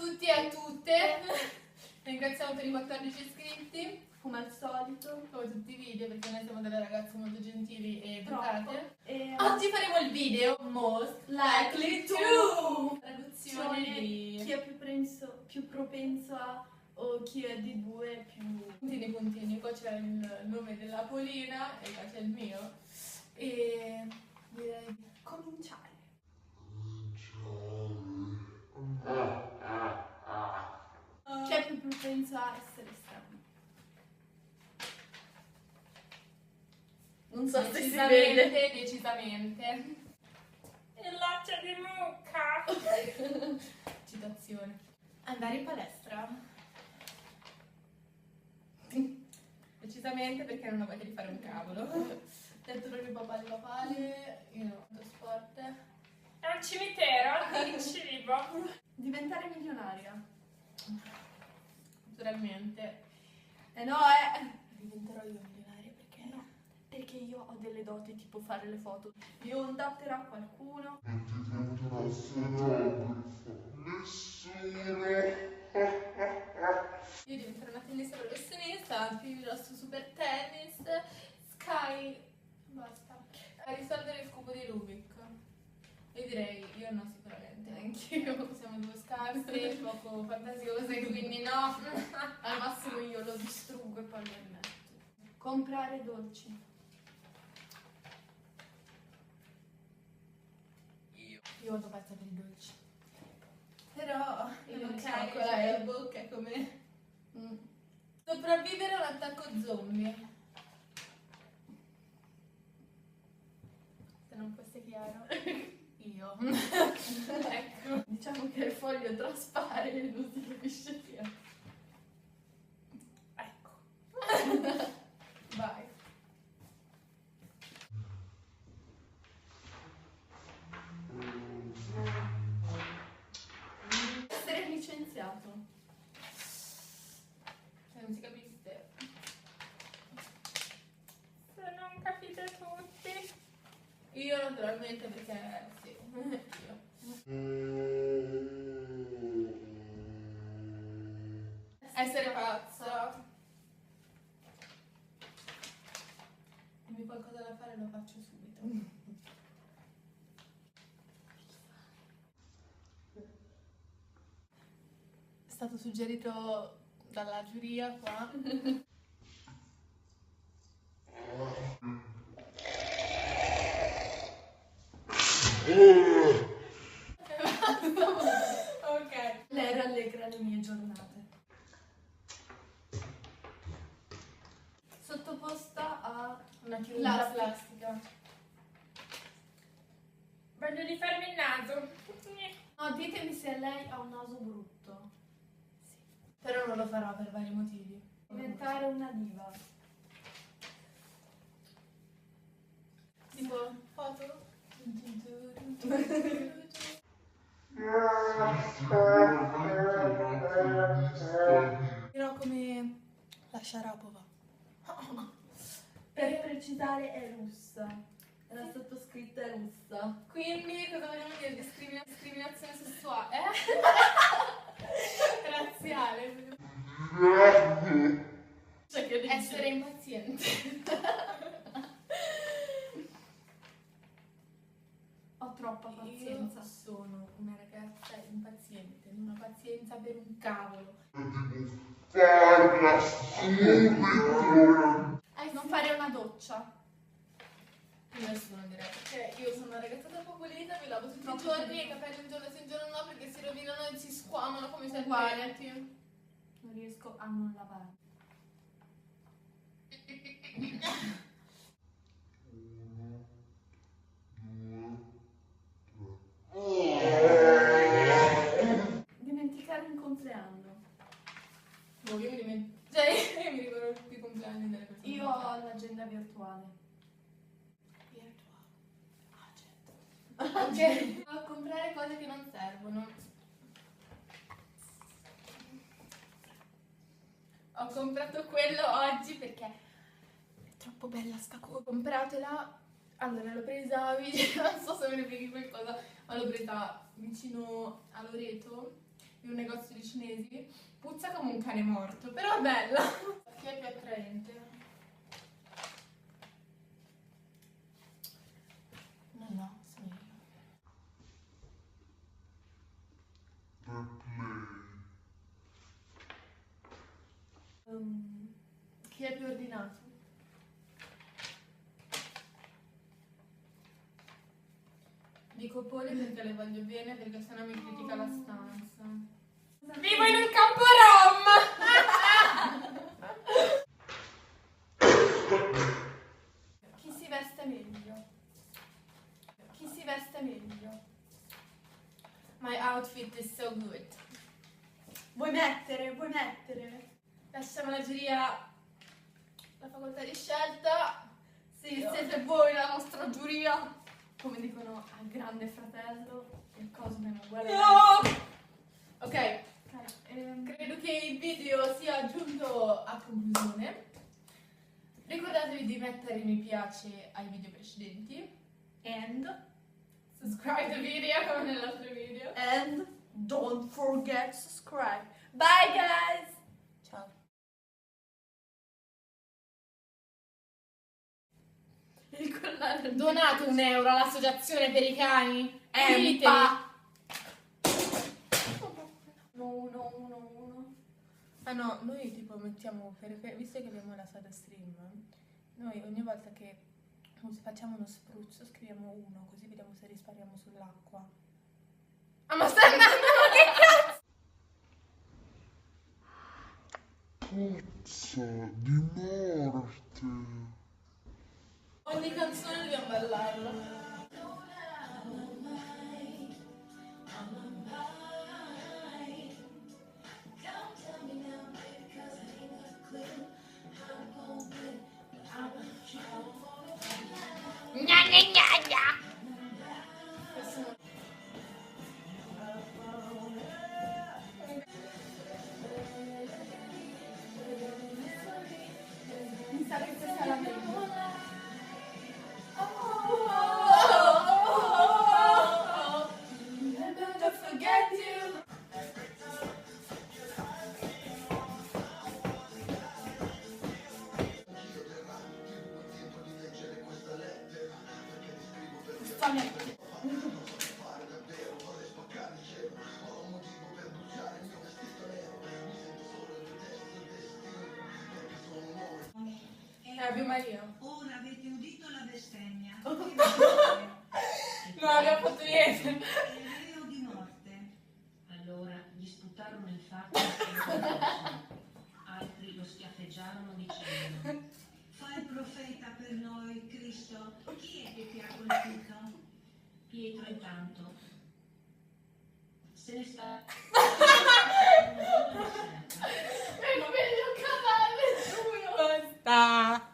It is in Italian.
tutti e a tutte. Ringraziamo per i 14 iscritti. Come al solito. Come tutti i video, perché noi siamo delle ragazze molto gentili e educate. E Oggi faremo il video Most Likely To. Traduzione di chi è più propenso a, o chi è di due più... puntini. Qua c'è il nome della Polina e qua c'è il mio. E direi di cominciare. Chi è più propenso a essere strano? Non so se si vede. Decisamente. Il latte di mucca. Citazione. Andare in palestra. Decisamente, perché non ho voglia di fare un cavolo. Detto proprio papale, io non faccio sport. È un cimitero di cibo. Diventare milionaria. Naturalmente. No, Diventerò io milionaria perché no, perché io ho delle doti tipo fare le foto. Io contatterò qualcuno. io diventerò una tennista professionista, finirò su Super Tennis, Sky, basta. A risolvere il cubo di Rubik. Io direi, io no sicuramente, anch'io. Siamo due scarse, poco fantasiose, quindi no. Al massimo io lo distruggo e poi lo rimetto. Comprare dolci. Io vado pazza per i dolci. Però Io non non cioccolato so, la bocca è come sopravvivere a un attacco zombie. Se non fosse chiaro, io. Ecco. Diciamo che il foglio traspare e non si capisce più. Ecco. Vai. Essere licenziato. Se non si capisse. Se non capite tutti. Io naturalmente perché sì. Io. Essere pazza. Dimmi qualcosa da fare e lo faccio subito. È stato suggerito dalla giuria qua. Ok. Lei rallegra le mie giornate. Sottoposta a Una chirurgia plastica. Voglio rifarmi il naso. No, ditemi se lei ha un naso brutto. Sì. Però non lo farò per vari motivi. Diventare una diva. Tipo foto. Però come la Sharapova. Per precisare è russa. La sottoscritta è russa. Quindi cosa vogliamo dire? Discriminazione sessuale? Razziale. Cioè che Essere impaziente. ho troppa pazienza. Io sono una ragazza impaziente, non ho pazienza per un cavolo. Non fare una doccia. Nessuno direi, perché io sono una ragazza troppo pulita, mi lavo tutti i Troppo giorni pulita. e i capelli un giorno sì un giorno no perché si rovinano e si squamano come i Uguale. serpenti. Non riesco a non lavare. Dimenticare un compleanno. Boh, io mi dimentico. Cioè, io mi ricordo tutti i compleanni delle persone. Io ho l'agenda virtuale. Virtuale. Ah, certo. Ok. A comprare cose che non servono. Ho comprato quello oggi perché è troppo bella sta cosa. Compratela. Allora l'ho presa vicino, non so se me ne freghi qualcosa, ma l'ho presa vicino a Loreto in un negozio di cinesi. Puzza come un cane morto, però è bella. Chi è più attraente? No, sono io. Chi è più ordinato? Dico Poli perché le voglio bene, perché sennò mi critica la stanza. Vivo in un campo rom! Chi si veste meglio? Chi si veste meglio? My outfit is so good. Vuoi mettere? Vuoi mettere? Lasciamo la giuria, la facoltà di scelta. Sì, siete voi la nostra giuria. Come dicono al grande fratello, il Cosmo guarda. Ok, credo che il video sia giunto a conclusione. Ricordatevi di mettere mi piace ai video precedenti. And Subscribe the video come nell'altro video. don't forget to subscribe. Bye guys! Ciao. Il collare Donate €1 all'associazione per i cani. Empa! No. Ah no, noi tipo mettiamo, visto che abbiamo la Sada Stream, noi ogni volta che facciamo uno spruzzo scriviamo 1, così vediamo se risparmiamo sull'acqua. Ah, ma stai andando, ma che cazzo? Puzza di morte. Ogni canzone dobbiamo ballarla. Mi sa che questa è la meglio. Never forget you. Questa mia. Ave Maria. Ora avete udito la bestemmia. Non abbiamo fatto niente. Il reo di morte. Allora gli sputarono in faccia e altri lo schiaffeggiarono dicendo: Fa il profeta per noi, Cristo. Chi è che ti ha colpito? Pietro intanto se ne sta. È meglio cadere, giuro. Basta.